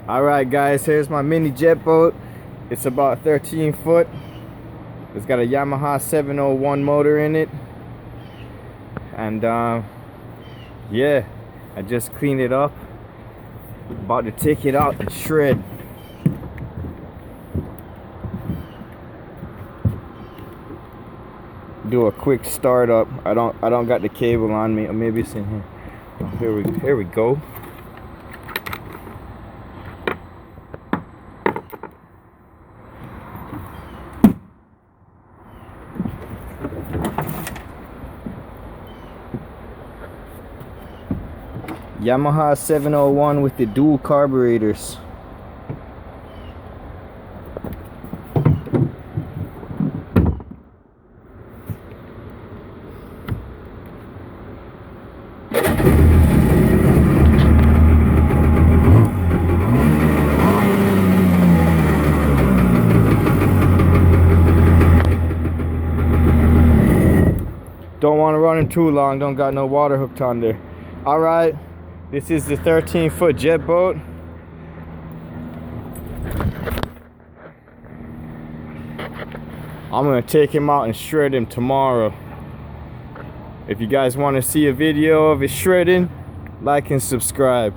Alright guys, here's my mini jet boat. It's about 13 foot. It's got a Yamaha 701 motor in it. And yeah, I just cleaned it up. About to take it out and shred. Do a quick startup. I don't got the cable on me. Or maybe it's in here. Oh, here we go. Yamaha 701 with the dual carburetors. Don't want to run them too long, don't got no water hooked on there. Alright, this is the 13-foot jet boat. I'm going to take him out and shred him tomorrow. If you guys want to see a video of it shredding, like and subscribe.